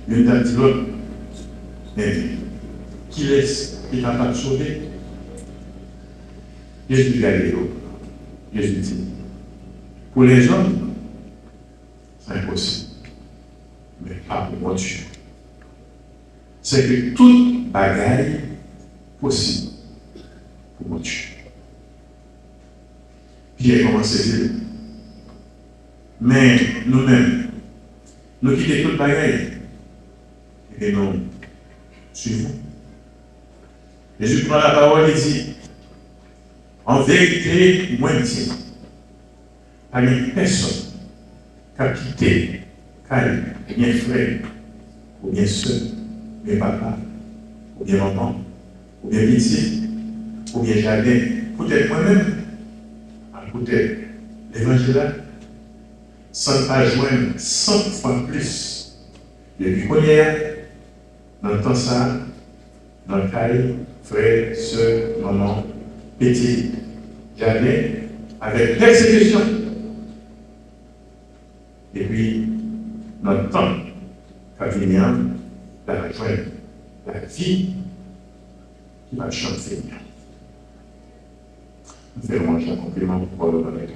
une dame dit l'autre, mais qui laisse, qui est capable de sauver? Jésus dit, Jésus dit, pour les hommes, c'est impossible, mais pas pour moi Dieu. C'est que toute bagaille possible pour mon Dieu. Pierre commence à dire, mais nous-mêmes, nous quittons toute bagaille et nous suivons. Jésus prend la parole et dit, en vérité, moi je dis, pas une personne qui a quitté, calme, bien frère, ou bien soeur, ou bien papa, ou bien maman, ou bien métier, ou bien jardin, peut-être moi-même, peut-être l'évangile, sans pas joindre 100 fois plus depuis qu'on est dans le temps ça, dans le caille, frère, soeur, maman, petit, jardin, avec persécution. Et puis, notre temps, quand il vient, la rejoindre, la vie qui va chanter. Nous faisons un compliment pour le bonheur.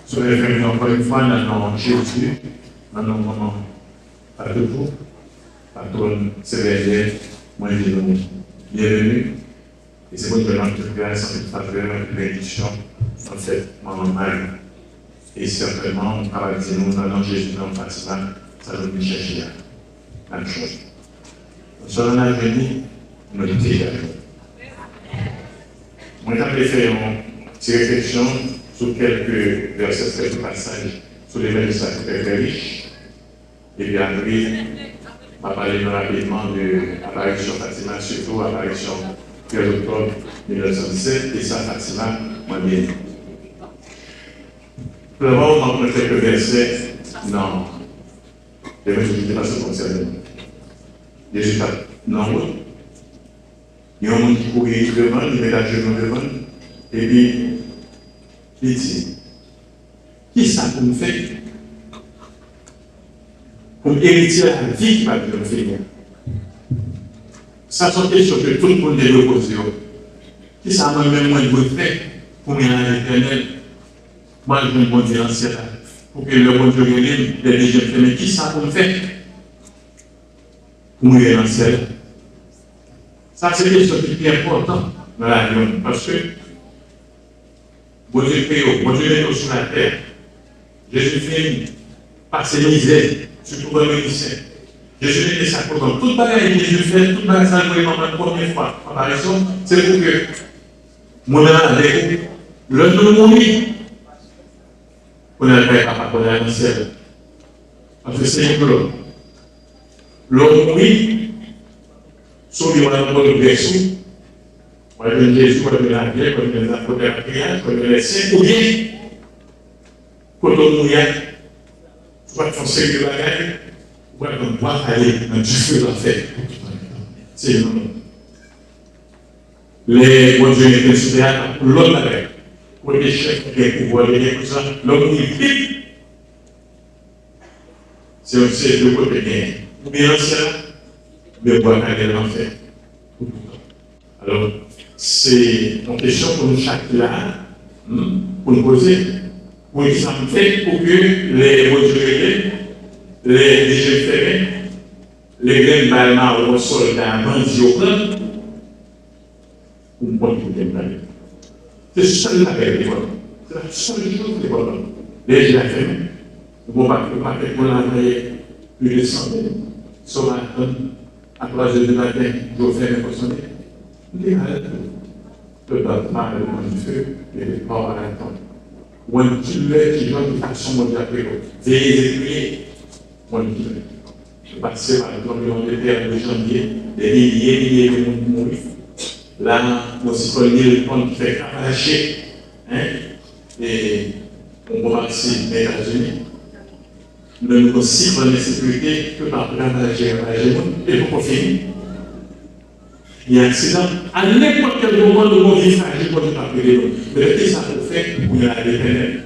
Sur les familles, encore une fois, dans Jésus, dans nos moments, à debout, à ton sévère, moi je dis bienvenue. Et c'est bon que notre grâce, en faveur, une bénédiction, en fait, mon mal. Et certainement, on va dire, nous, dans Jésus, dans Fatima, ça va nous chercher la même chose. Sur l'avenir, nous sommes déjà. Moi, j'ai fait une petite réflexion sur quelques versets, quelques passages sur les versets très très riches. Et puis après, on va parler rapidement de l'apparition Fatima, surtout l'apparition 13 octobre 1917, et ça, Fatima, moi bien. Tout d'abord, on va prendre quelques versets dans l'évangile qui passe concernant. Jésus tape dans l'eau. Il y a un monde qui courait devant, il met la genou devant, et puis il dit, qui ça pour me faire? Pour hériter la vie qui va me faire. Ça, c'est une question que tout le monde est posé. Qui ça moi-même, moi, je veux faire pour me rendre l'éternel? Moi, je veux me conduire en ciel. Pour que le bon Dieu revienne, les déjà fait. Mais qui ça pour me faire? Pour me rendre en ciel. Ça, c'est une question qui est importante dans la vie. Parce que bon Dieu créé, bon Dieu est sur la terre. Jésus fait passer misère, surtout dans le ministère. Jésus était ça pour toute bagaille que Jésus fait, toute bagaille ça le la première fois. Apparition, c'est pour que moi-même avec vous, l'un de nous mourir, on n'a pas capable de aller dans le ciel. Parce que c'est un peu l'homme mourit, sauver le berceau, on va donner Jésus, on va donner la vie, on va donner la prière, on va donner les saints, ou bien, quand on mourit, on va faire un sérieux bagaille. Ouais, on doit aller dans du feu d'enfer. C'est non. Les bons dieux étaient sur terre pour l'autre avec. Pour les chefs qui ont pouvoir les tout ça, l'homme il vit. C'est aussi de côté bien. Ou bien l'ancien, ou bien pour aller dans l'enfer. Alors, c'est une question pour nous chaque là, pour nous poser. Pour que ça me fait pour que les bons dieux les jeux fermés, les graines balma au sol d'un bandit au plan, ou pas tout le monde. C'est ça la vérité. C'est la seule chose qui est bonne. Les jeux fermés, vous ne pouvez pas faire qu'on a envoyé plus de 100 000 sur à 3 heures du matin, je vous fais mes poissonner. Vous dites, le battement, le monde du feu, et les corps à l'attente. Ou un killer qui donne une façon mondiale, veillez et priez. Je passais par exemple le terre de janvier, des milliers de monde mourir. Là, mon citoyen répond qui fait crapacher. Et on va passer aux États-Unis. Nous avons aussi bonne sécurité que par crapacher et pour finir. Il y a un accident. À n'importe quel moment, nous avons dit fragile pour ne pas appeler l'autre. Mais qu'est-ce que ça peut faire pour y aller l'éternel?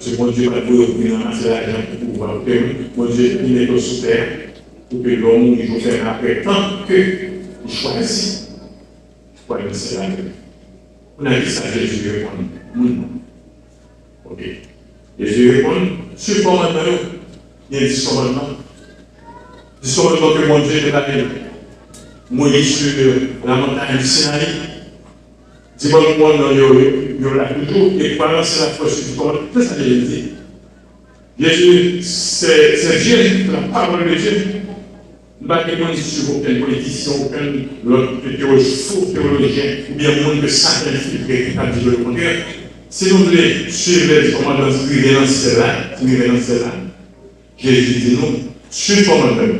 Parce que mon Dieu va vous ramasser l'argent pour pouvoir faire. Mon Dieu, il est sous terre pour que l'homme, il faut faire après tant qu'il choisit. Pour aller se la on a dit ça, Jésus répond. Ok. Jésus répond, sur le commandement, il y a 10 commandements. 10 commandements que mon Dieu t'a donné. Moïse sur la montagne du Sinaï. 10 commandements, il y aura toujours, et pendant c'est la force du commandement. C'est ça que Jésus dit. Jésus, c'est Dieu, la parole de Dieu. Nous ne pouvons pas sur aucun politicien, aucun faux théologien, ou bien monde que Satan filtré qui a dit le contraire. Si nous voulons suivre les commandements révérentiels, Jésus dit non, sur le commandement.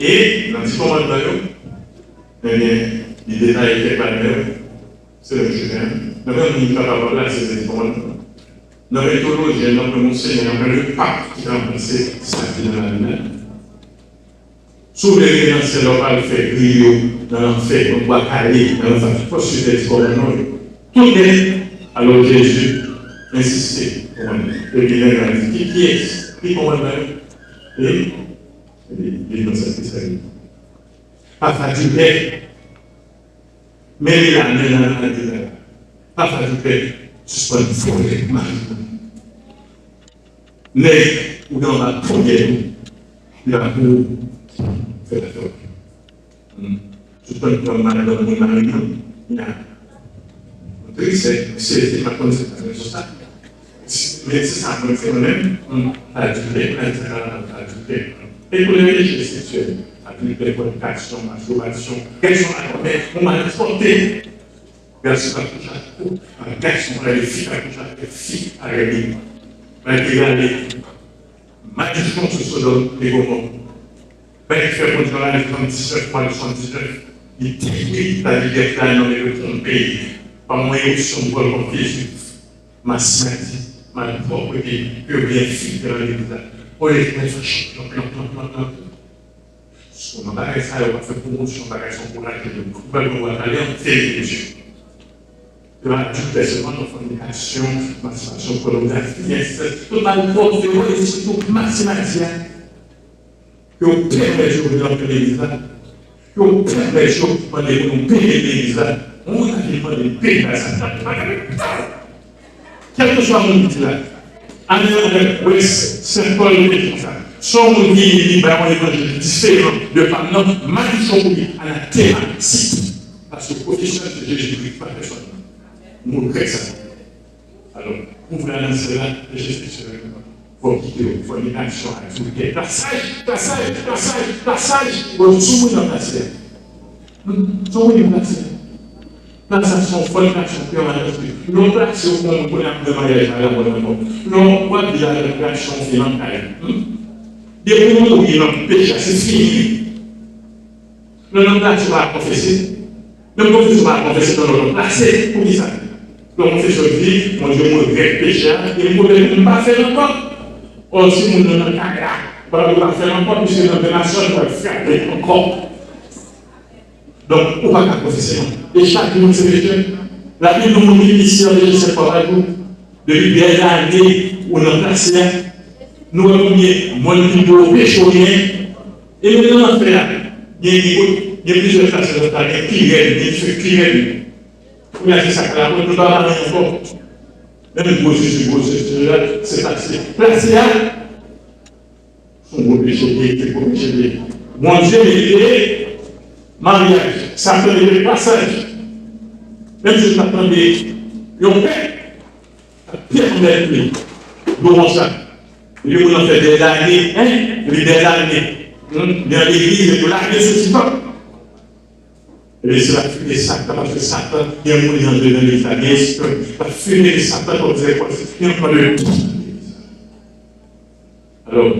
Et dans ce commandement, les détails étaient pas les mêmes. C'est le même chose. Nous ne pouvons pas là, c'est les commandements. Dans l'éthologie, notre Monseigneur, le pape qui a remplacé ça qui est dans la lumière. Sous les révérentiels, on va le faire griller dans l'enfer, on va caler dans l'enfer. Il faut suivre les commandements. Tout est. Alors Jésus insistait. Et il a dit qui est qui commande et il est dans cette spécialité. Pas fatigué. Mais il a pas fatigué. Suspend forêt. Mais ou dans la première, il a pour faire la torture. Suspend comme madame mon mari, il a c'est ma conception de ça. Mais c'est ça, on fait même adulter. Et pour les religieux sexuels, adulter, fornication, masturbation, quelles sont la comète, on m'a transporté vers ce couche à coup, un garçon à les filles à couche à les filles à la vie. Malgré magnifiquement ce Sodome et Gomorrhe. Ben, il fait pour Joël 19, 79, il détruit la liberté dans le pays. Par moyen de son bol comme Jésus, ma sainteté, ma propre vie, que bien fit dans l'église. On est très fâché. On n'a pas ça, on va faire promotion, on va faire son courage, on va aller en télévision. Tu vas ajouter seulement nos fornications, masturbation, pornographie, tout le monde de surtout mathématicien, que on permet de venir dans l'église, que on permet de payer l'église. On a besoin de paix dans sa quel que soit mon dit là, en Ouest, Saint-Paul dit comme ça. Son monde dit libre, on est différent de par notre malchance à la terre, parce que professionnel de Jésus-Christ, pas personne. Nous créons ça. Alors, ouvrez la lance là, et Jésus faut quitter, il faut une action à tout le passage, on soumet dans la terre. Soumet dans la terre. Transaction, formation permanente. Nous pratiquons pour la mariage à la bonne mort. Nous voit déjà la relation financière. Depuis que nous avons péché, c'est fini. Nous n'avons pas à confesser. Nous n'avons pas à confesser dans notre place. Pour qui ça? Donc, on fait ce dit, mon Dieu, mon vrai péché, et nous ne pouvons pas faire encore. Or, si nous n'avons pas de faire encore, puisque notre nation doit faire encore. Donc, on ne va pas confesser. Et chaque jour, c'est péché. La Bible nous dit ici, je ne sais pas, depuis des années où on a placé, nous avons mis mon niveau péché. Et nous avons fait là. Il y a plusieurs places dans la terre, qui viennent, qui viennent. On a fait ça, on ne peut pas parler encore. Même gros Jésus, c'est passé. Placé là, son gros péché, qui est gros péché. Mon Dieu, il est mariage, ça fait le passage. Même si je m'attendais, ils ont fait, permettre, nous ça. Ils ont fait des années, dans l'église, pour l'arrêter ce temps. Et c'est la fuite des Satan, parce que Satan, il y a un monde dans l'église, bien sûr, la fuite des Satan, comme vous avez quoi, il n'y a pas de tout. Alors,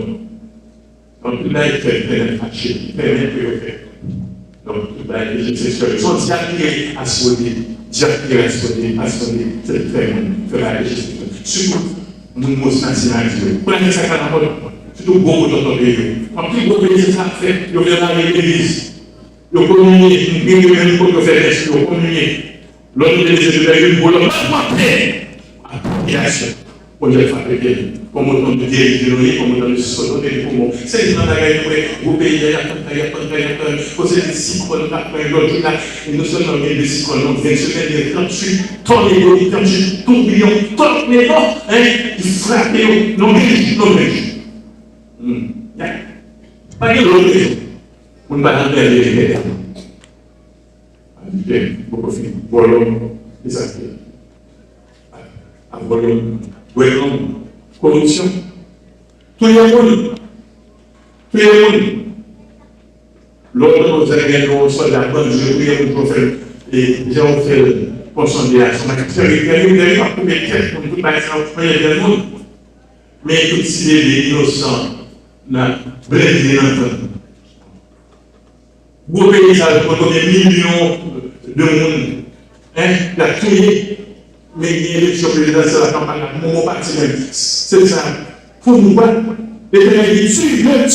donc là, il fait fâché, il permet de le faire. Donc, les sexuels sont attirés à se donner, c'est très faire la législation. Surtout, nous nous nationalisons. Pour la ça, surtout beaucoup d'autres pays. En plus, beaucoup de pays, c'est ça fait, ils viennent dans l'église. Ils communient, ils viennent pour faire des choses, ils communient. L'autre des études, ils vont leur apporter à la population. Pour dire comme autant de dérision, comme autant de sonorité de poumons. C'est une bagaille pour vous payer, il y a des cyclones, l'autre là, nous sommes dans des cyclones, donc 20 semaines, 38 tornados, 38 tourbillons, tornados, qui frappent, non, pas de l'autre raison. On ne va pas faire les beaucoup de volume, et ça fait. Volume, corruption. Tout le monde. L'autre, vous avez un soit de la bonne, je prie pour faire, et j'ai fait pour son diage. On a fait, vous n'avez pas coupé de tête pour tout le monde. Mais tout si les innocents, n'a brisé l'enfant. Vous payez ça pour des millions de monde, la tuer. Mais il y a l'élection présidentielle à la campagne, mon parti même. C'est ça. Pour nous voir, les gens disent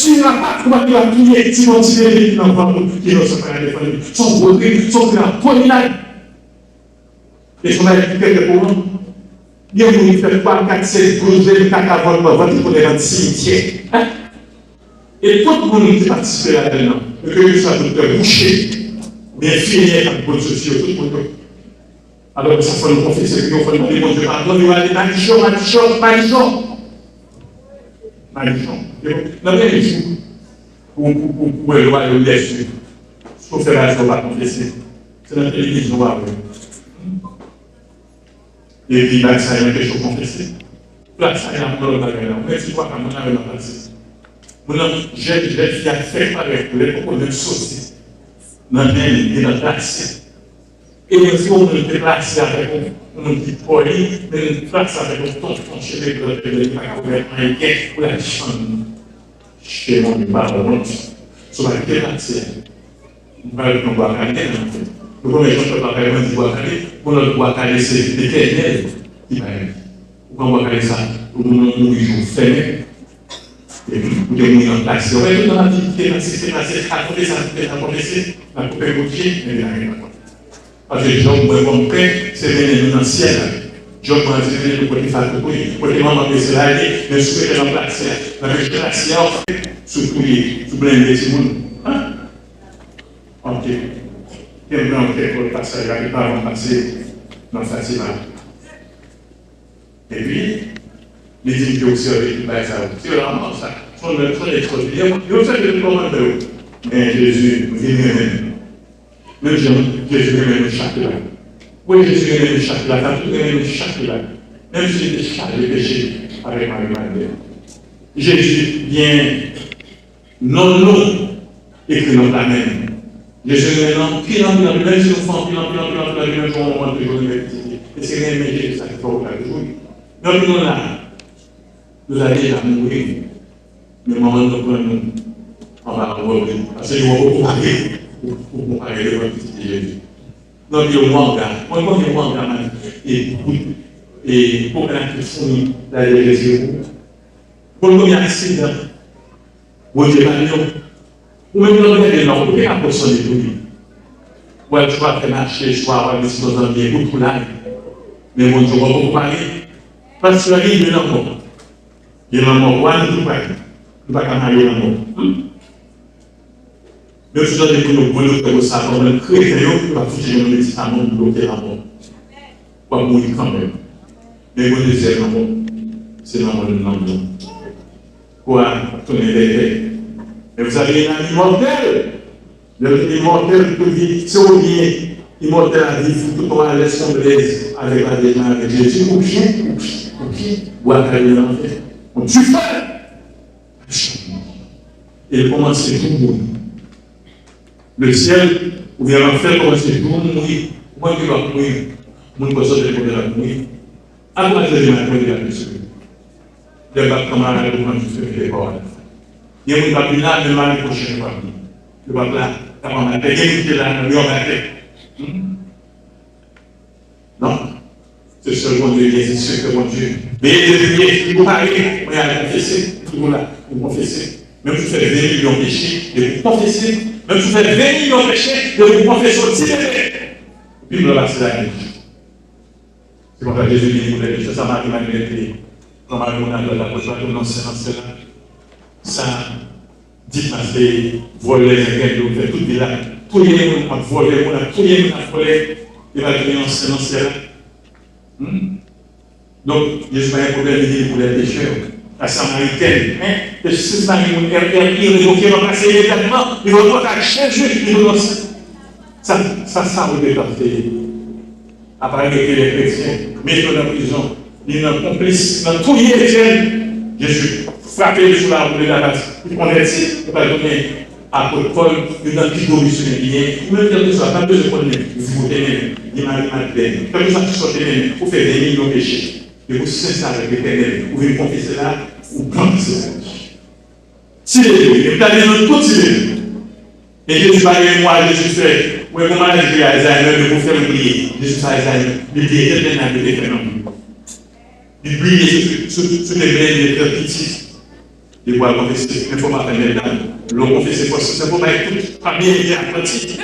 tu n'as pas comment tu vas prier, tu vas tirer les enfants qui ne sont pas à défendre. Sont bloqués, sont là, poignardés. Et son mari qui fait pour nous. Il y a une fait 3, 4, 7, 12, 24 avant pour vendre pour les cimetières. Et tout le monde qui participe là-dedans, que ça doit boucher, bien finir avec les sociaux, tout le monde. Alors, ça faut nous confesser que nous faut demander mon Dieu pardon, nous allons manichon. Non, mais il faut pour le roi le laisse. Ce qu'on fait là, il ne faut pas confesser. C'est la télévision. Et puis, là, ça y est, quelque chose confessé. Là, ça y est, on va le bagage. Mais tu vois comment on a le passé. J'ai fait pareil pour les propos de sauce. Dans le dans la classe. Et il faut nous déplacer avec un petit poli, mais nous déplacer avec un tonton chez les gars de l'Américain pour la chambre. Chez mon parent, sur la déplacer. Nous allons boire à l'année. Nous connaissons que la parole dit boire à l'année. Pour notre boire à l'année, c'est l'éternel qui va être. Pourquoi boire à l'année ça? Pour nous jours fermés. Et puis, vous devez nous en place. On va être dans la vie qui est passée, à côté, ça va confesser, la coupe est bouchée, mais il n'y a rien. Parce que Job, mon père, c'est venu dans le ciel. Job, moi, c'est venu pour les faire pour lui. Pour les mamans, c'est là, mais sous les gens placés. La végétation, surtout les petits monde. Ok. Et maintenant, on fait pour le passage, les parents passer dans le festival. Et puis, les dignités aussi avec le bail, c'est vraiment ça. Son exposé. Il y a aussi des commandeurs. Mais Jésus, il est même. Même Jésus même chaque là. Oui, Jésus même chaque là. Quand tu même chaque là. Même si il était chargé de péché avec Marie-Madeleine. Jésus vient non écrit dans la même. Jésus maintenant, pile en pile, même si nous faisons pile en pile, même jour, on va toujours l'université. Et c'est rien, mais Jésus, ça fait pour la jour. Donc nous là, nous allons déjà mourir. Mais maman nous prend nous. On va revenir. Parce que nous avons beaucoup parlé. Pour comparer le petit Jésus. Donc, il y a un manga. Moi, il y a un manga, et pour que la personne d'aller les yeux. Pour le premier accident, vous dites, ou même dans le non, vous ne pouvez pas personne de tout. Ouais, je vais faire marcher, je vais avoir des situations bien, beaucoup là. Mais mon Dieu, on va beaucoup parler. Parce que là, il y a un mort. Il y a un mort, on ne peut pas aller dans le mort. Même si j'en ai pour nous voler comme ça, on va créer un va toucher un médicament pour bloquer la mort. Pour mourir quand même. Mais vous dites, c'est non, c'est non, non. Quoi, tourner les têtes. Mais vous avez un ami mortel. L'immortel qui vit, c'est au bien. Immortel à vivre tout le temps à l'assemblée avec la démarche avec Jésus. Ou bien, boire à l'enfer. On tue pas. Et il commence à tout mourir. Le ciel, ou bien l'enfer, commence à tout mourir. Moi qui vais mourir, mon poisson de mourir. À quoi je vais m'attendre à tout ça? Les bâtiments à la demande de faire corps. Il y a une babine là, mais l'année prochaine, le babine là, t'as pas il y a une qui est là, mais on va faire. Non, c'est ce que mon Dieu dit, c'est ce que mon Dieu. Mais il faut parler, on va confesser, tout le monde là, vous confessez. Même si vous faites 20 millions de péchés, et vous confessez. Même si vous faites 20 millions de péchés, et vous confessez aussi. Bible là, c'est la Bible. C'est comme ça que Jésus dit, vous l'avez dit, ça m'a demandé. Normalement, on a la voiture de l'ancien là. Ça, dit c'est voler les gars, on fait tout là. Tous les gens ont volé, tous les gens ont volé, il va devenir ancien là. Donc, Jésus n'a pas un problème pour les pécheurs. La Samaritaine, le Samaritaine, il révoquait, on passe immédiatement, il va voir à Jésus, il va ça, on peut passer. Après, avec les chrétiens, mais dans la prison, il est un complice dans tous les chrétiens. Jésus frappé sur la roue de la base. Il convertit, il va donner à Paul, il donne plus de missionnaire bien. Ou même quelque chose, pas besoin de connaître, vous votez même, il m'a dit, quelque chose qui sortait même, vous faites des millions de péchés. Et vous sincèrement avec l'Éternel, vous pouvez confesser là, ou prendre ce péché. Si les vous avez dans tout Syrie. Et Jésus va dire, moi, Jésus fait, oui, comment j'ai Alzheimer, de vous faire oublier. Jésus fait Alzheimer, il dit, éternel, de l'éternel. Il brille sur les veines des cœurs petits. Il va confesser, il ne faut pas faire les dames. L'on confesse, c'est pour être toute famille et apprenti.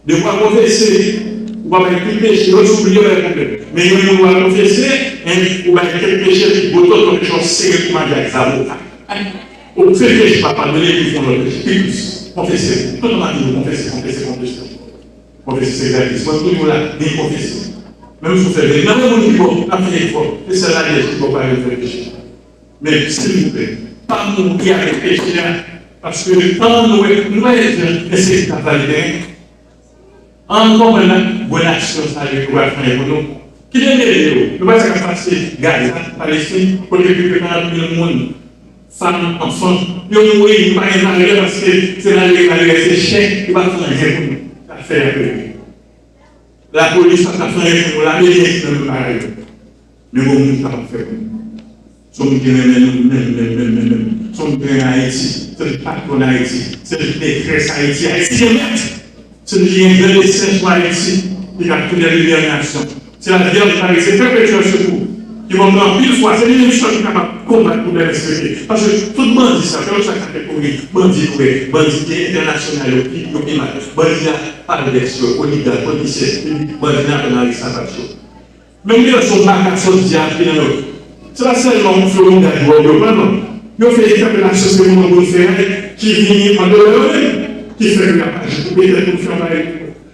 Il va confesser, il va être tout péché, il va oublier le problème. Mais il va confesser, il va être quel péché, il va tout quelque chose sérieux pour manger avec sa bouche. Au fait que je ne vais pas pardonner, ils font le péché. Confessez. Tout le monde dit confessez. Confessez, c'est gratuit. Moi, toujours là, ni confesser. Même si vous faites des même si vous faites des fois, et c'est là que je ne peux pas le péché. Mais s'il vous plaît, pas mourir avec le péché, parce que quand nous essayons de valider, encore maintenant, bonne action, ça arrive pour faire pour nous. Qui vient de nous? Nous ne pouvons pas passer Gaza, Palestine, pour récupérer le monde. Femmes, enfants, ils ont mouru, ils ne peuvent pas aller parce que c'est la légalité, c'est cher, ils ne peuvent pas faire rien pour nous. Faire la police va faire rien pour nous, la mairie ne peut pas faire. Mais bon, nous ne pouvons pas faire. Sommes en Haïti, c'est le patron d'Haïti, c'est le détresse Haïti, Haïti, c'est le lien de l'essence pour Haïti, qui a tout les libérations. C'est la Vierge Marie, c'est perpétuel secours. Qui vont prendre mille fois, c'est une chose qui est capable de combattre pour les respecter. Parce que tout le monde dit ça, comme ça catégorie, bandit international, bandit par l'élection, oligarque, policier, bandit dans les sabbats. Même les sont pas sont diables, c'est la seule langue que l'on a dit, ils ont fait la société qui vient en dehors, qui fait la page, pour être confiant avec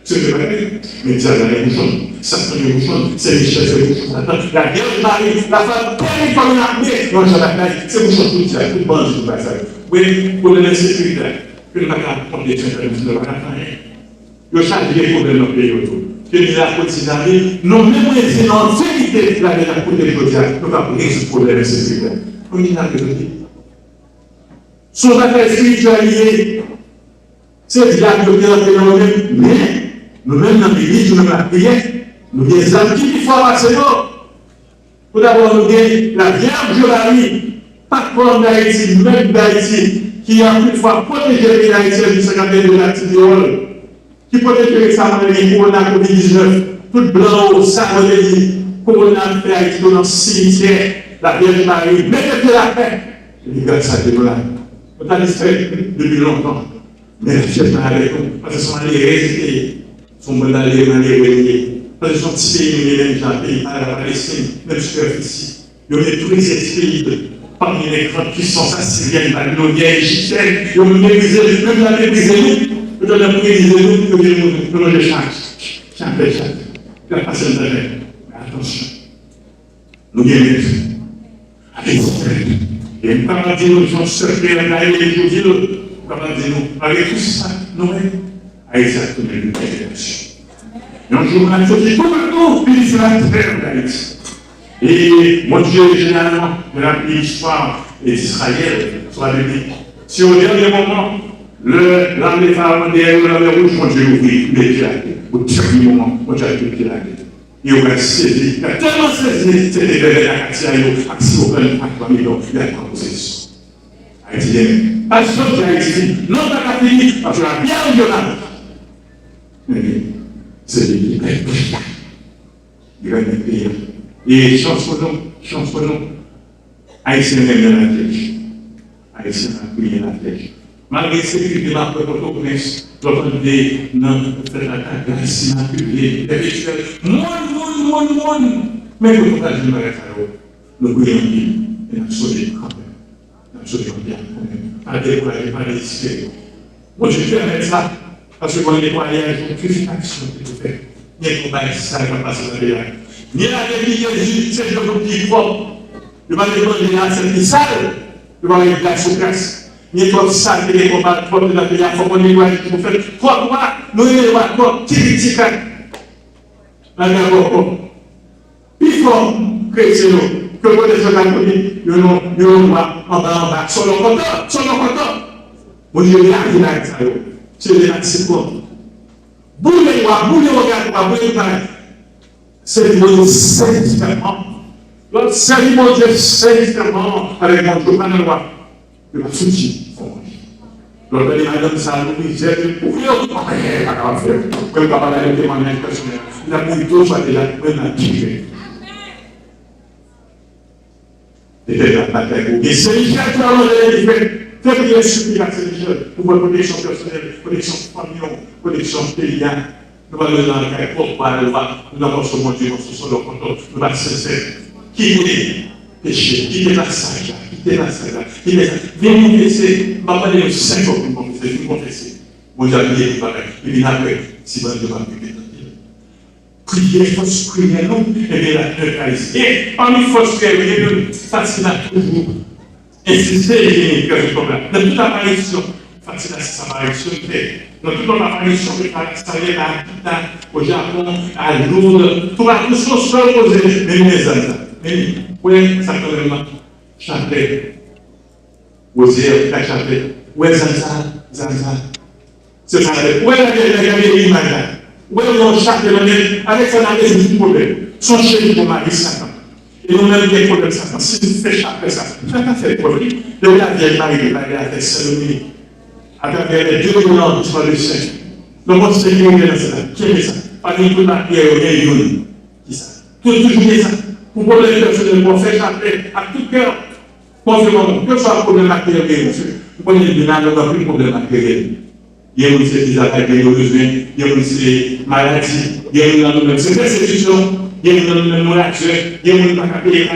c'est vrai, mais ça va les bouchons, ça prend les bouchons, c'est les chefs de bouchons. La guerre de Marie, la femme, comme une armée, non, je l'appelle, c'est bouchons tout ça, tout bande tout ça. Oui, pour les sécuritaires, que nous n'avons pas prendre des choses de la campagne. Le charge des problèmes dans le pays autour. Que nous avons continué, non, même si dans l'antiquité, la guerre a coûté le quotidien, nous ne pouvons pas résoudre ce problème sécuritaire. On y a besoin. Son affaire spiritualité, c'est diable de bien entrer dans le même, mais nous-mêmes dans l'église, nous avons la prière, nous avons des amis qui font passer nous. Tout d'abord, nous avons la Vierge Marie, patron d'Haïti, même d'Haïti, qui a plus de fois protégé les Haïtiens du 52 de la Tidiole, qui protège les Samariens, Corona Covid-19, tout blanc, ça, on dit, Corona fait Haïti dans le cimetière, la Vierge Marie, mettez la paix. Je dis, grâce à Dieu, là. On a distrait depuis longtemps. Mais je suis avec nous, parce que ce sont les résités. Son mandat les reliés. Parce que son petit pays, les gens, pays à la Palestine, même superficie. Il y a tous les esprits parmi les grandes puissances assyriennes, babyloniennes, égyptiennes. Ils ont méprisé, même la méprisé nous. Ils ont méprisé nous, nous le change. Chaque. La patience de l'air. Attention. Nous gagnons. Avec et nous parlons de nous, nous sommes secrets, nous avons les jours, nous parlons de nous. Avec tout ça, nous exactement le même. Et un jour, on a dit tout partout, puis c'est la terre d'Haïti. Et mon Dieu, généralement, de la l'histoire d'Israël, sur la Bible. Si au dernier moment, l'armée pharaonienne ou l'armée rouge, mon Dieu ouvrit tous les pieds. Au dernier moment, mon Dieu a tous les pieds. Et on a saisi, il a tellement saisi, c'était vers la Katia, il a accepté au plan de 3 millions, il a proposé. Haïti, pas de chose d'Haïti, non pas la fille, parce que la bien violente. C'est lui qui est prière. Il va être prière. Et chance pour nous. Haïtien même dans la flèche. Haïtien a prié la flèche. Malgré ce que je m'appelle pour tout le monde, j'entendais dans la Grèce immaculée, effectuelle, monde. Mais pour tout ça, je ne m'arrête pas. Le prions. mais nous sommes quand même. Nous sommes bien quand même. Pas décourager, pas désespérer. Moi, je vais avec ça, parce que mon nettoyage, une purification que tu fais. Il y a un combat ça qui va passer dans le village. Ni la Jésus, c'est le qui est propre. Je vais demander à cette qui sale, je vais aller place sur place. Ni trop sale, que les combats propres dans le village, il faut qu'on nettoie, il faut faire trois mois, nous nettoyons encore, petit. La d'abord, il faut que c'est nous, que vous les organisez, nous voit en bas, sur le content. Mon Dieu, il y a rien à ça. C'est les accidents. Boulez, regarde, c'est mon Saint-Différent. L'autre série, mon Dieu, Saint-Différent, avec mon Dieu, pas de loi. De la souci. L'autre dit, madame, ça nous dit, j'ai dit, vous voulez, pas grave, même pas parler avec témoignage personnel. La plutôt soit déjà, même à tirer. Et la bataille. Et c'est Michel qui a enlevé les faits. Faites prier supplier à Saint-Michel pour votre protection personnelle, protection familiale, protection paysanne. Nous allons dans le cas pour parler, nous allons sur mon Dieu, nous sommes sur le compte, nous allons cesser. Qui voulait pécher, quitter la salle, quitter ça. Venez nous laisser, je vais parler de 5 ans pour nous confesser. Mon Dieu a bien dit pareil. Et bien après, si mon Dieu va prier. Prier, force prier, non, et bien la Eucharistie. Et parmi force prier, facile à toujours. Insister, dans toute apparition, facile à cette apparition, dans toute notre apparition, ça vient au Japon, à Lourdes, tout va tout se reposer, même les Zanza. Mais oui, ça peut vraiment chanter. Oser, la chanter. Oui, Zanza. C'est ça. Oui, la image. Oui, on chante avec ça, on a des problèmes. Son chéri pour Marie Satan. Et nous-mêmes, des problèmes Satan. Si tu fais chaque ça, chacun fait problème. De la vieille Marie, la vieille Salomé, à travers les 2 jours du le Saint. Le monde se dit, on est dans ça. Qui est ça? Pas du tout la pierre, on est une. Qui ça? Tout ça. Pour problème personnel, pour faire chanter à tout cœur. Confirmons, que ce soit problème matériel, monsieur. Vous connaissez bien, nous n'avons plus de problème matériel. Il y a une attaques de besoin, il y a une maladie, il y a une persécution, il y a une morature, il y a une papier,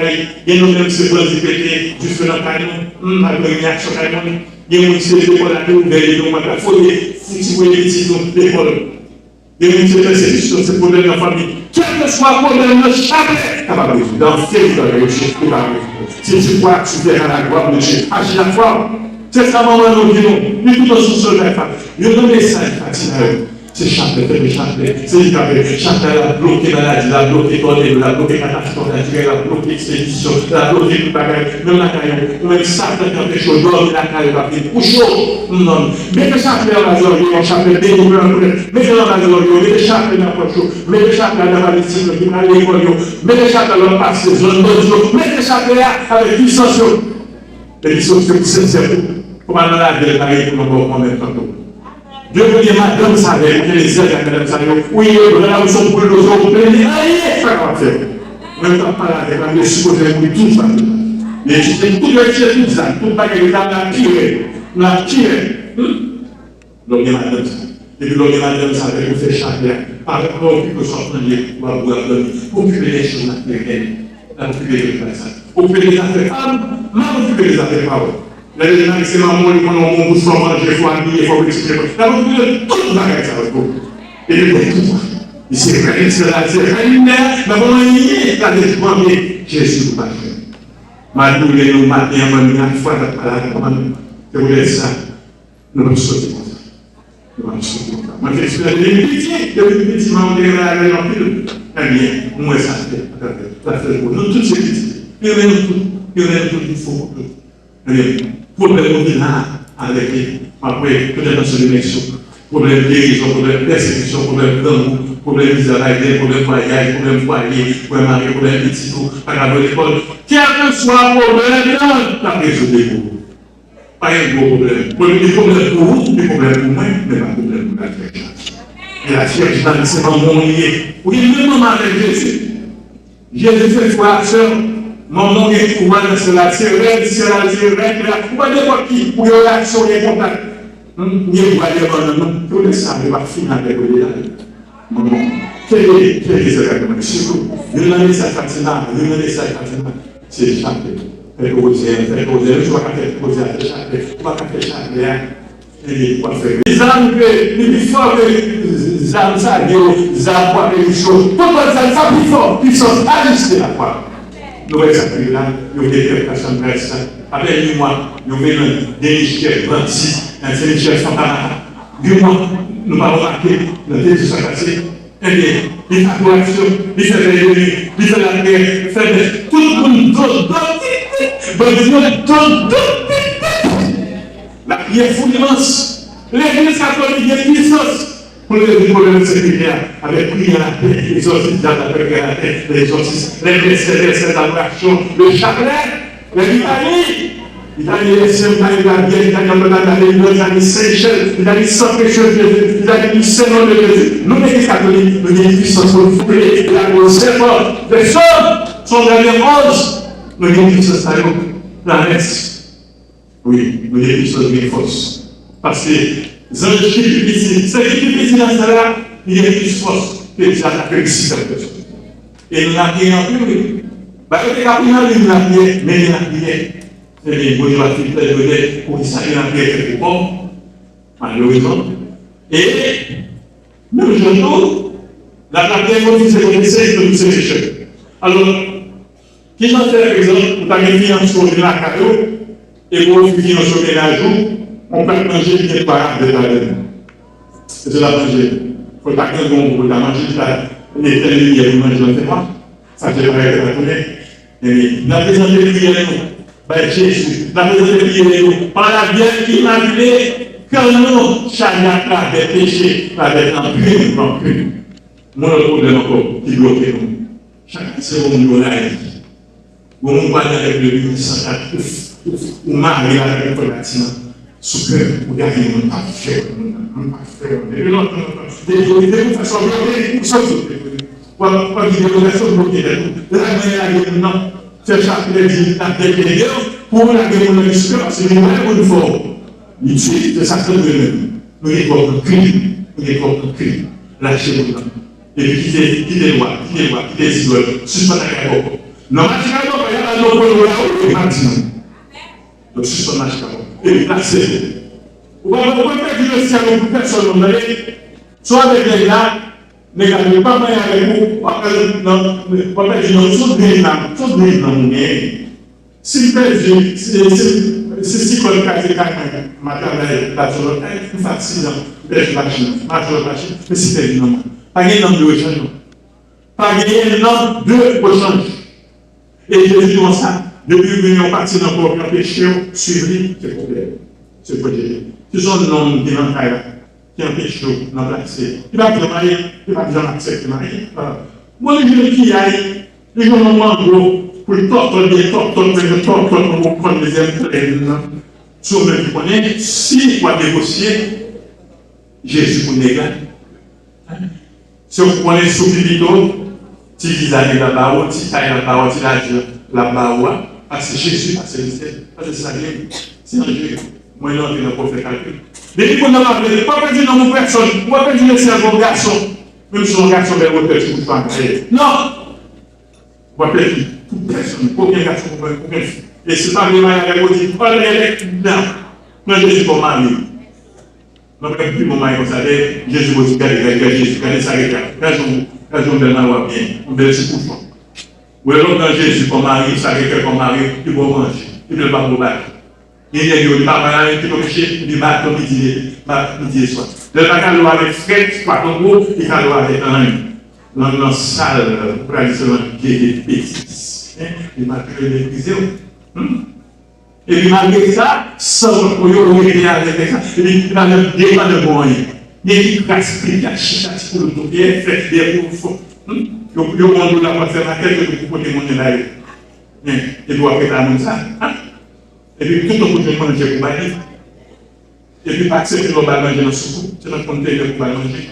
il y a une sécurité, juste dans le canon, avec une action canon, il y a une sécurité pour la nouvelle, il y a une folie, l'école. Il y a une persécution, c'est pour la famille. Quel que soit le problème, le chapelet, dans ce cas, si tu crois que tu verras la gloire de Dieu, agis la foi. C'est ça, maman, nous disons, nous tous sous le femme. Nous donnons des messages, c'est chapelet, c'est le chapelet, la bloqué maladie, la bloqué tornade, la bloqué catastrophe naturelle, la bloqué expédition, la bloqué tout bagage, même la caillou, même ça, quelque chose, dormir la caillou, la vie, ou chaud, non. Mettez chapelet dans la zone, on chapelet, mettez dans la zone, mettez chapelet dans la chaud, mettez chapelet dans la médecine, mettez chapelet dans la passe, zone d'audio, mettez chapelet avec puissance. Et ils sont sincères. Comment on a dit pareil pour nous en même temps. Dieu vous dit, madame, ça va, les aides à madame, ça va. Oui, nous sommes pour nous autres, allez, ça va faire. Même temps, pas là, avec les supposés, tout ça. Mais je sais, tout le monde, tout ça, tout le bagage, on a tiré. Donc, il y a madame, ça. Et puis, il y a madame, ça va, vous faire chanter. Par rapport au plus que sortir, pour occuper les choses matérielles, occuper les choses, occuper les affaires, occuper les affaires, pardon. La gens c'est maman, ils vont au bout de manger, il faut habiller, il faut vêtir. La vous tout le bagage, ça va se et puis, tout ça. Et c'est vrai, c'est une mère, mais comment il est, la dépendé, Jésus vous va faire. Maintenant, il est au matin, une fois, c'est vous dire ça. Nous allons sortir comme ça. Nous allons sortir comme ça. Moi, je suis là, depuis petit, maman, il est là, il est en pile. Eh bien, moi, ça fait pour nous, tous ces petits. Il y en a tout, il faut. Problème au là avec après peut-être sur l'élection, problème de guérison, problème de persécution, problème d'amour, problème d'israël, problème voyage, problème foyer, problème mari, problème petit tout, par rapport à l'école. Quel que soit le problème, tu as résolu vous. Pas un gros problème. Des problèmes pour vous, des problèmes pour moi, mais pas de problème pour la Vierge. Et la Vierge, c'est pas mon lié. Oui, le moment avec Jésus. Jésus fait foi, sœur. Maman est pour moi, c'est la sirène, vous voyez quoi qui, pour une réaction, les contacts. Vous voyez, non, tout le sang, il va finir avec le détail. Maman, quel est ce règlement? Surtout, il y a des sacs, c'est le chapelet. fait poser, je ne vais pas faire poser à chaque, je ne vais pas faire chaque, et quoi faire. Les âmes que, les plus forts que les âmes, ça, les âmes, quoi, les choses, tout ça, plus fort, puissance, ajuster la foi. Nous voyons ça, là, nous voyons des personnes presse, après moi, nous voyons des Michel 26, un Saint-Michel Santana, du mois, nous avons remarqué, le temps qui s'est passé, eh bien, il fait l'action, il fait réunir, il fait la guerre, il fait tout le monde, la prière fout immense. L'Église catholique est puissance pour les problèmes de sécurité, avec prière à la paix, l'exorcisme dans la paix, la paix, l'exorcisme, les blessés, l'adoration, le chapelet, les litanies. L'Italie est simple, l'Italie est bien, l'Italie est bien, l'Italie est Seychelles, l'Italie est sans péché de Jésus, l'Italie est Seigneur de Jésus. Nous, l'Église catholique, nous avons une puissance pour nous fouler, la grosse effort. Les choses sont dans les roses. Nous avons une puissance à nous, la reste. Oui, nous avons une puissance de force. Parce que les anges qui vivent ici, ceux qui vivent ici dans cela, il y a plus force que les attaques ici dans personne. Et nous l'avons prié en plus, oui. Bah, il y a prié, nous l'avons prié, mais il y a prié. C'est les bonnes activités de donner pour que ça ait un prière quelque part, malheureusement. Et, même jour, la prière officielle de l'essai de tous ces pécheurs. Alors, qui j'en fais, par exemple, vous avez mis en sur la cadeau, et vous finissez en sur la jour, on peut manger bien par de la laine. C'est de la manger. Il faut pas qu'un bon pour la manger, les telles lumières, vous mangez dans tes mains. Ça fait pareil que la tournée. Et la présence de prière, Jésus, la présence de prière, par la Vierge immaculée, quand nous, chacun des péchés, avec un crime, non crime. Mon problème encore, qui bloque nous. Chacun, c'est mon nous, on a dit. Vous me voyez avec le 1804, ou marié avec le bâtiment. Sous cœur, vous gardez mon parfait. Et de toute façon, bloqué, vous sommes pas dire que personne bloquée de tout. La manière non, c'est chaque dit la déclaration pour la guerre de l'esprit, parce que nous avons une forme. Il suffit de ça que nous avons un crime, lâchez-vous là. Et puis quittez les lois, quittez les idoles, suspendez la carrière. Non, il y a un autre maintenant. Donc, suspendez la carrière. Et puis placez. Vous pouvez faire du ciel pour personne, soit avec les gars, ne gardez pas mal avec vous, pas faire du nom, sauf des nains, si si comme maternelle, la zone, plus facile, machine, mais si c'est du nom. Pas de nom de rechange. Pas de nom de rechange. Et je dis comme ça, depuis que nous sommes partis dans le corps péché, suivre ce problème, ce projet. Ce sont des noms qui sont qui empêchent nous de placer. Il va bien marier, il va bien accepter marier. Moi, les gens qui aillent, les gens ont un gros pour torturer, pour prendre des ailes sur le connaît, si vous négocier, Jésus vous négat. Si vous prenez sous Pilito, si vous allez là-bas, si vous allez là-bas, si vous allez là-bas, parce que Jésus, parce que c'est ça, c'est un Dieu. Moi, non, je ne peux pas faire calcul. Depuis qu'on a parlé, pas perdu dans mon personne, pas perdu dans un garçon, même si un garçon est au tu ne peux pas créer. Non! Pas perdu. Toute personne, aucun garçon, aucun fille. Et c'est pas vraiment avec vous dire, pas les non. Moi, je suis pour mari. Non, mais plus mon mari, comme ça, Jésus vous dit, regardez Jésus, regardez ça, regardez. Quand je me demande bien, on veut se coucher. Ou alors, quand Jésus pour mari, ça regarde comme mari, il va manger, il ne va pas vous battre. Il y a des parents qui ont péché, ils battent comme midi et soir. Le bacalao avec frais, pas comme vous, il va avec un salle traditionnelle qui est des bêtises. Il m'a créé des prisons. Et puis malgré ça, sans pour eux, on est avec ça. Et puis il va le débat de moyens. Il y a des pratiques qui achètent pour le tout bien, fait des bouffons. Il y a un monde où la personne a quelques pour témoigner là. Et puis après, la monde ça. Et puis, tout le monde peut manger pour manger. Et puis, pas accepter qu'on va manger dans ce coup. C'est notre conteneur pour manger.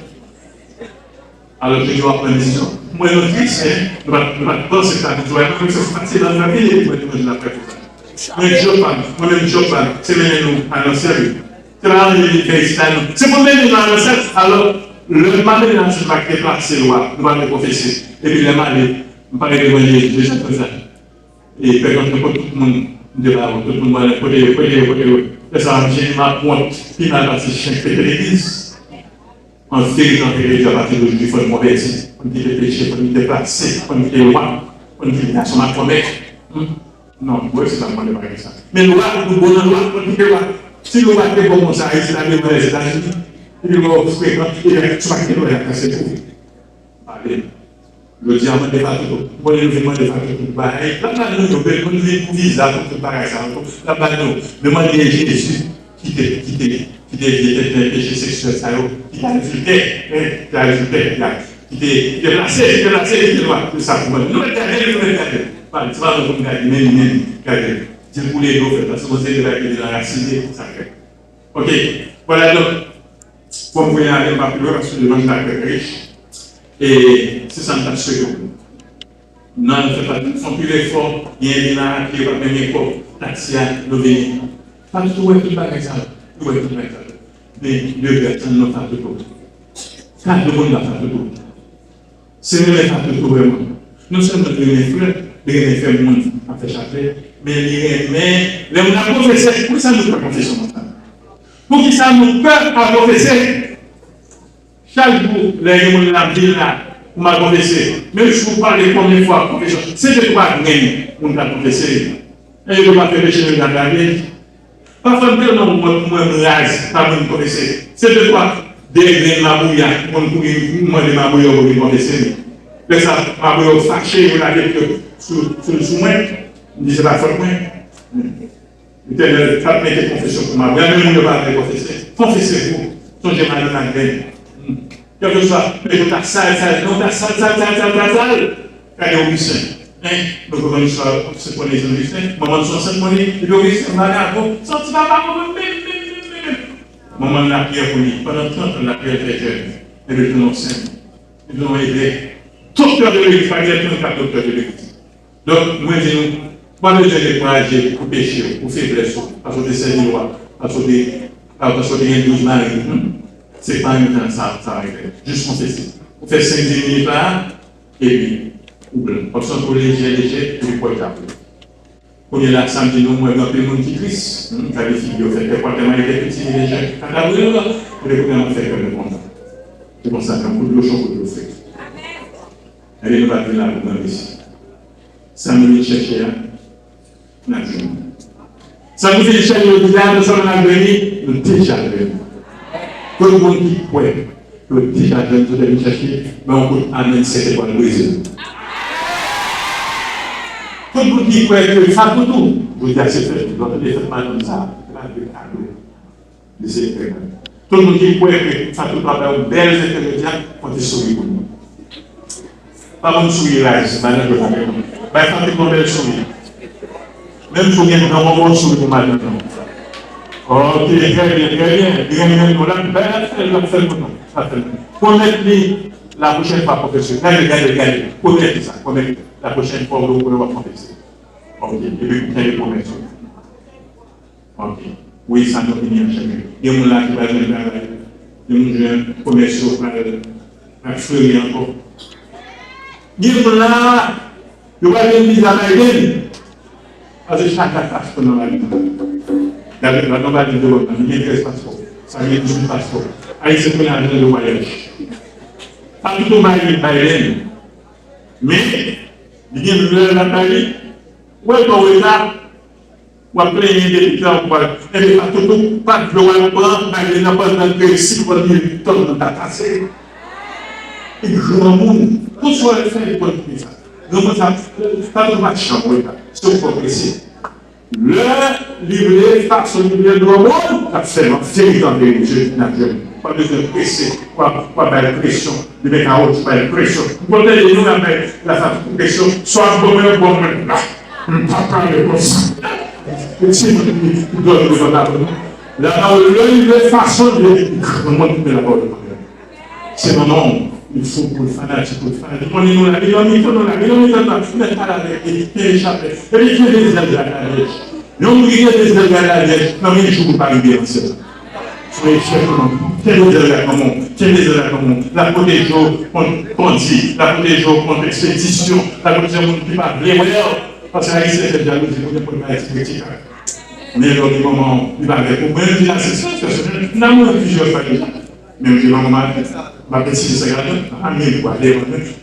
Alors, je dois prendre une décision. Moi, notre fils, je ne vais pas penser que ça va se passer dans la famille et je vais manger la paix pour ça. Moi-même, je parle. C'est mener nous à l'ancien. C'est pas les félicitations. C'est pour mener nous à l'ancien. Alors, le mal est dans ce paquet, c'est loi. Nous allons le confesser. Et puis, le mal est, on parle de manger, déjà comme ça. Et par contre, tout le monde. de là, tout le monde côté. Ça, j'ai ma pointe, puis ma partie chien fait l'église. En vérité, à partir d'aujourd'hui, il faut le mauvais dire. On dit le péché, on dit déplacer, on dit roi, on dit nation à promettre. Non, oui, c'est pas moi de parler ça. Mais le roi, nous bon loi, on dit que roi. Si le roi est bon comme ça, il s'est dans les États-Unis, il va fréquenter, il va se il va casser tout. Allez. Le diamant de Fatou, moi le mouvement de Fatou, là-bas nous avons un visa pour tout pareil, là-bas nous demandons à Jésus qui était péché sexuel, qui a résulté, qui était placé, ça pour moi. Nous regardons, tu vas nous regarder, regardez, Dieu voulait nous faire, parce que vous êtes dans la cité, ça fait. Ok, voilà donc, pour vous aller pas plus loin, parce que le monde est riche. Et c'est ça que je non, ne fait pas tout son plus effort, il y a des gens qui ont même effort, taxi à lever. Pas du tout, tout par exemple. Mais deux personnes n'ont pas de tout. Quatre de monde n'a pas de tout. C'est vrai, pas de tout vraiment. Nous sommes les frères, les frères du monde à faire chapelet, mais les on a confessé, pour ça nous peut confesser pour qui ça nous peut confesser. Chaque jour, les gens de la ville là, vous m'avez confessé. Même si vous parlez combien de fois, confession, c'est de quoi gagner, vous m'avez confessé. Et je ne vais pas faire pécher dans la vie. Parfois, non, moi, je rase, pas me confesser. C'est de quoi dégler ma bouilla, moi, de ma bouilla, vous me confesser. Mais ça, ma bouilla fâchée, vous l'avez sous moi, je dis, c'est la faute, moi. Peut-être, ça met des confessions pour ma bouilla, même vous ne pas confesser. Confessez-vous, songez mal de la graine. Quel que soit, mais je t'as sale, non, t'as sale. Regardez Augustin. Donc, quand il soit, c'est pour les Augustins, maman de 60 monnaies, et l'Augustin m'a dit, bon, sorti papa, maman l'a prière pour lui. Pendant 30 ans, la prière était jeune. Et le nom saint. Ils l'ont aidé. Docteur de l'église, pas exactement pas docteur de l'église. Donc, moi, je dis, pas besoin de décourager pour pécher, pour faiblesse, parce que c'est Seigneur roi, parce que c'est 12 maris. C'est pas un temps, ça arrive. Juste confesser. Vous faites 5-10 minutes là, et puis, oubliez. Option pour léger, et puis pour le cap. Quand il y a là, samedi, nous, on a un peu de monde qui glisse. Ça veut dire qu'il fait que quand il est petit, il est jeune. Quand il a voulu, il est vraiment fait comme le monde. C'est pour ça qu'un coup de l'eau chaud, coup de l'eau fraîche. Elle est nous battre là, pour nous ici. Ça nous fait chercher, on a joué. Ça nous fait chercher le bizarre, nous sommes en avenir, nous déjà venu. Tout le monde qui croit que déjà venu, nous devons chercher, mais on peut amener cette étoile brisée. Tout le monde qui croit que ça tout, je vous dis à ces frères, vous doit les faire mal comme ça, tout le monde qui croit que ça tout doit faire une belle intermédiaire quand il sourit pour nous. Pas bon sourire là, c'est mal de faire. Mais quand il belle sourire. Même si vous avez un bon sourire pour mal de faire. Ok, très bien. Il y a un problème, ben, ça fait le nom. Connaître la prochaine fois, professeur. Regardez. Connaître ça. Connaître la prochaine fois, vous pouvez voir professeur. Ok, et puis vous avez les promesses. Ok. Oui, ça nous finit à chaque fois. Il y a un là qui va venir travailler. Il y a un commercial qui va fleurir encore. Il y a un là qui va venir visa américaine. Parce que chaque attache qu'on a David, on va dire de l'autre, il y a 13 passeports. Ça vient de 18 passeports. Haïti, c'est un agent de voyage. Pas du tout Biden. Mais, il y a une la Paris. Où est-ce qu'on est là? Ou après, il y a des députés en quoi? Et bien, pas de loi, Biden n'a pas de 6 ou 8 tonnes de cassé. Et grand monde, tout soit fait pour ça. Donc, ça, pas de match, c'est progressif. Le livret face au livret de l'homme, absolument, c'est dans les jeux naturels. Pas besoin de presser, pas de pression, de mettre en haut, pas de pression. Vous pouvez nous avec la pression, soit bon, là, pas parler comme ça. C'est nous donne le bonheur. Là, le livret façon de monter la parole. C'est mon nom. Il faut pour le fanatique, on est nous là, il faut nous là, il n'est pas là, il échappe. Et il fait des ailes à la neige. Non, il y a des ailes à la neige, non, mais je ne peux pas arriver en cela. Soyez chers comment, quelle des ailes à comment, la protéger contre bandit, la protéger contre expédition, la protéger contre qui va blé, Parce que Haïtien, c'est jalousie, on ne peut pas être critique. Mais dans le moment, il va avec moi, même l'assistance personnelle, nous avons plusieurs familles. Même si maman ma petite sœur, ami, quoi, les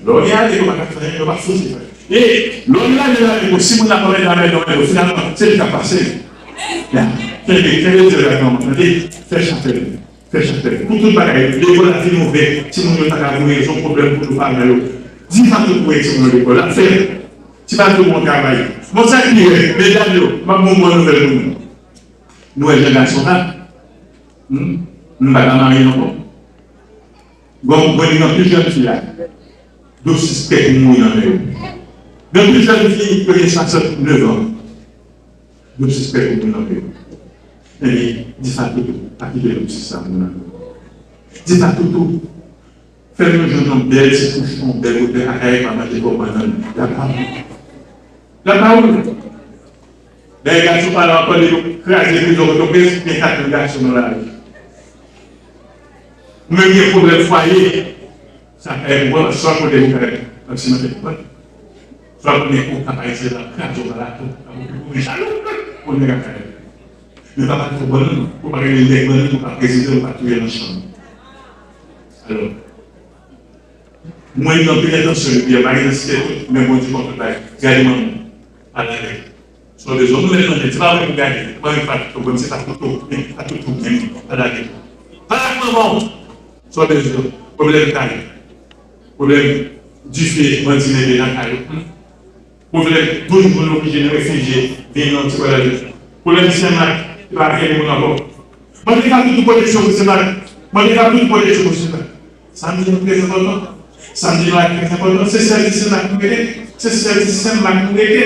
l'on y a des gens qui font pas foutre. Et l'on a des si on a parlé dans la maison, finalement, c'est le cas passé. Fais chanter. Pour tout le bagage, les gens qui sont mauvais, si on n'a pas de son problème pour nous parler, dis pas tout pour être sur l'école, la faire. Si pas tout mon travail. Mon sac, mesdames, ma maman nouvelle. Nouvelle génération là. Nous ne pas marier encore. Bon, il y a plusieurs filles là. 12 suspects pour mourir dans eux. Dans plusieurs filles qui ont 69 ans. 12 suspects pour mourir dans eux. Et dis ça tout, à qui de ça. Dis ça tout. Fais le jeune homme belle, c'est couchon, belle, belle, à pas manger comme la parole. La parole. Les gars qui parlent encore de craser les autres, donc les quatre garçons dans la rue. Même il y a un problème foyer, ça fait moi, soit pour les frères, comme si je ne soit pour les cours, quand ils sont là, quand ils sont là, pour les jaloux, pour les gars. Ne pas trop bon, pour pas les nègres, pour pas présider, pour pas tuer dans la chambre. Alors, moi, il n'y a plus d'attention, il y a pas d'identité, mais moi, je compte pas, gardez-moi à la règle. Sur les hommes, c'est pas vrai pour gagner, pas une fois, comme c'est pas tout, mais pas tout, même à la règle. Pas la maman, sur les hommes, problème taille, problème du fait, ventiler dans la caille, problème tout le monde obligé de réfugier, venir dans le toilette, problème de Saint-Marc, il va arriver mon encore. Moi, je n'ai toute protection pour Saint-Marc, moi, je n'ai toute protection pour Saint-Marc. Ça me dit très important. Samedi là, très important, c'est celle qui s'est marquée, c'est celle qui s'est marquée,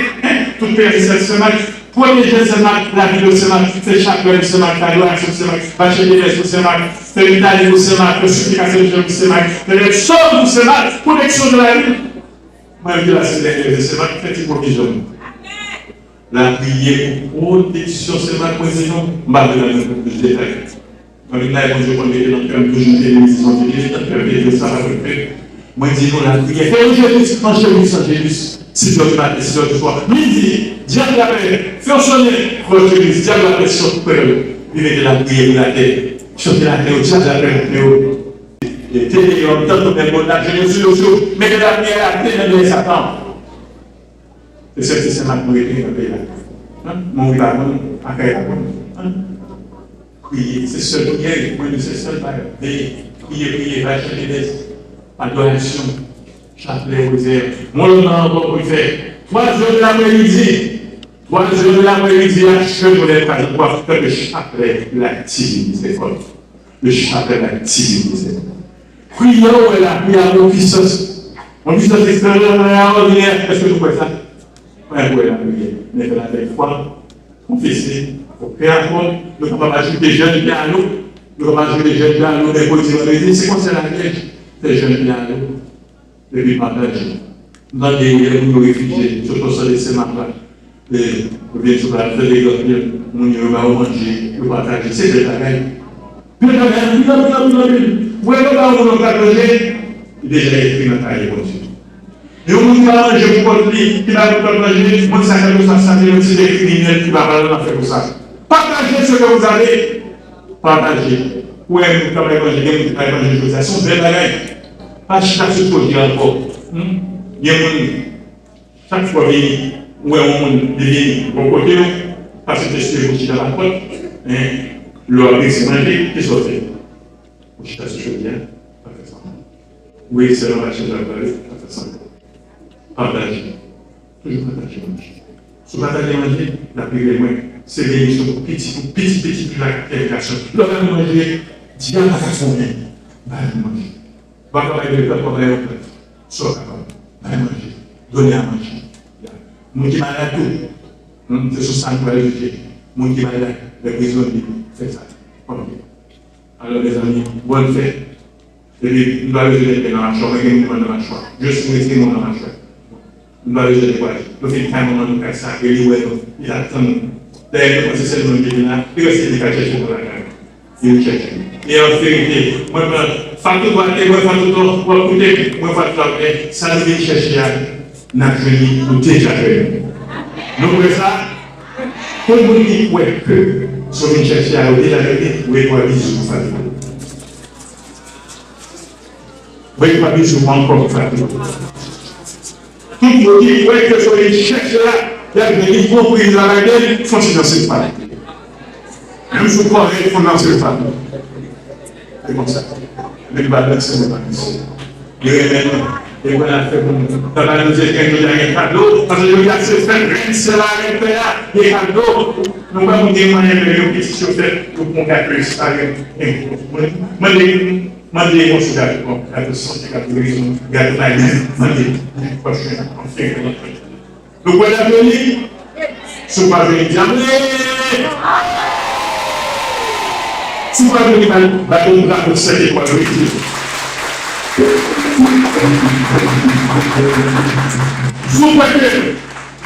tout le pays s'est marqué. Premier jeune s'est marqué, la vie de s'est marqué, fait chaque heure s'est marqué, la loi s'est marqué, bâcher des lettres s'est marqué, faire une taille s'est marqué, supplication de Dieu s'est marqué, faire une somme s'est marqué, protection de la vie. Moi, je dis là, c'est derrière, c'est marqué, fait une provision. La prière pour protection s'est marqué, président, m'a donné un peu plus de détails. Quand il y a un peu de dans le cœur, toujours des décisions de Dieu, dans le cœur de ça, va le faire. Moi, je dis, non, la prière. Fais aujourd'hui, quand je vous sens Jésus, 6 heures du matin, 6 heures du soir. Midi, diable la paix, fais sonner, proche de l'église, diable la paix sur le cœur. Il met de la prière pour la terre. Chanter la terre, diable la paix, et télé, en temps de même, on a jeûné sur le jour, mais de la prière à la terre de Satan. C'est ce qui s'est maintenant été dans le pays là. Mon vivant, à Kayagon. Prier, c'est seul prière, c'est seul prier, va chercher des. Adoration, chapelet, rosaire. Moi, je n'ai encore pour faire. 3 heures de l'après-midi. 3 heures de l'après-midi, je voulais faire le chapelet, l'activité, c'est fort. Le chapelet, l'activité. Prions, elle a pris à mon puissance. Mon puissance extraordinaire. Est-ce que vous pouvez ça? Oui, vous pouvez la prière. Mais faire avec foi, confesser, pour créer un compte. Nous ne pouvons pas ajouter des jeunes bien à nous. Nous ne pouvons pas ajouter des jeunes bien à nous, des politiques. C'est comme ça la neige. Les jeunes bien à nous, et puis partager. Dans les réfugiés, surtout sur les sénateurs, ou bien sur la télé, on va manger, on va partager. C'est de la gagne. Puis la gagne, vous voyez là où on va partager, déjà écrit dans ta réponse. Et on va manger pour votre lit, qui va vous partager, moi, ça va nous assassiner aussi des criminels qui vont parler dans faire ça. Partagez ce que vous avez, partagez. Oui, vous avez mangé, vous avez mangé, ça sont des bagages. Pas chaque chose que je dis encore. Il y a chaque fois où on devient bon côté, parce que je suis dans la porte, l'eau a c'est mangé, qui s'en fait. Je suis assez chaud bien, pas faire ça. Oui, c'est la chose à parler, pas faire ça. Partager. Toujours partager manger. Si vous partagez manger, la prière est moins. C'est des missions pour petit planification. L'homme va manger, diable à son bien. Va manger. Va travailler de pour aller au peuple. Sois capable. Va manger. Donner à manger. Mon qui malade tout. C'est sur ça qu'on va l'éduquer. Mon qui malade, les prisonniers, faites ça. Alors, les amis, bonne fête. Et puis, nous allons jeter dans la chambre, nous allons dans la chambre. Je suis resté dans la chambre. Nous allons jeter quoi? Nous faisons un moment de faire ça, et il attend. D'ailleurs, c'est seulement le là, il reste des cachets pour la gamme. Il cherche. Et en vérité, moi, Fatou doit être, moi, Fatou doit écouter, moi, Fatou doit être, ça nous vient chercher à n'a pour déjà fait. Nous voulons ça. Tout le monde qui croit que sur une chercher à l'autre, la vérité, vous pouvez bisous pour faire. Vous pouvez pas bisous encore pour faire. Tout le monde qui croit que sur une chercher là, il y a des niveaux pour ils arrivent, ils font dans cette famille. Même si vous croyez, ils font dans cette famille. C'est comme ça. Mais le balade, c'est pas ici. Il y a maintenant. Et voilà, dans la nous dire qu'il y a un cadeau, parce que le gars se fait, c'est la réalité, il y a un cadeau. Nous ne pouvons pas dire moyen de faire petit chauffeur pour qu'on caprice. Moi, je mon sougar, la santé catégorisme, garde la ligne, prochain, enfin, nous pouvons venir, sous pas venir diamant, sous pas venir bâton de cette école. Vous voyez,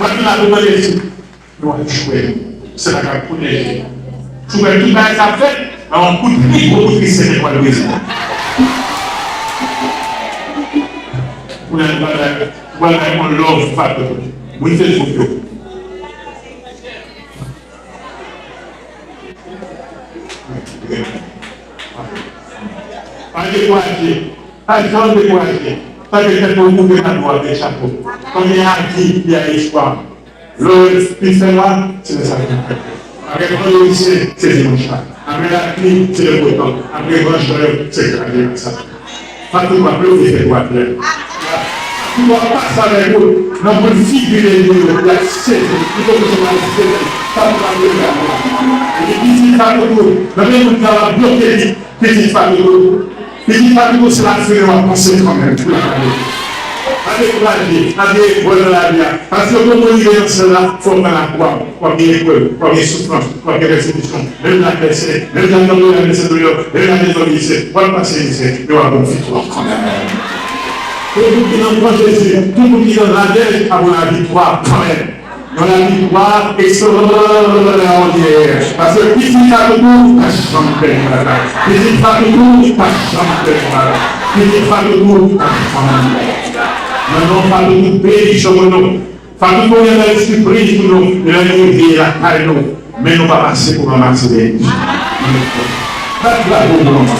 maintenant, vous voyez ici, nous allons jouer. C'est la carte pour les. Vous voyez, tout le monde a fait, on coup de pied pour vous c'est l'école de l'Église. Vous n'avez pas un love factor. Vous faites le faux. Pas découragé. Pas de gens découragés. Pas de quelqu'un pour nous à droite des chapeaux. Comme il y a dit, il y a espoir. L'autre, il fait là, c'est le salut. Après, quand il lycée, c'est dimanche. Après la pluie, c'est le beau temps. Après, quand je rêve, c'est le ça. Pas tout va plus, il fait quoi faire. Tu ne dois pas savoir où, non, pour figurer les lieux, la scène, il faut que je m'en ça ne va plus faire. Et les petites familles, le même temps, on va bloquer les petites familles. Les petites familles, c'est la fille, on va penser quand même. Avec la vie, avec la vie, parce que comme on dit dans cela, il faut qu'on la croix, pour bien école, pour bien souffrance, pour bien restitution, même la personne, même la langue de la maison de l'eau, même la maison de lycée, pour passer lycée, il y aura bon victoire quand même. Tout le monde qui n'entend Jésus, tout le monde qui dans la dèche, avoir la victoire quand même. Dans la victoire extraordinaire. Parce que qui dit ça de nous, pas chanter. Qui dit ça de nous, pas chanter. Qui dit ça de nous, pas chanter. Maintenant, pas de nous bénir nous. Pas de nous y a une surprise pour nous. Il a une vie à carrer nous. Mais nous pas passer pour ramasser des gens. Pas de la bonne maman.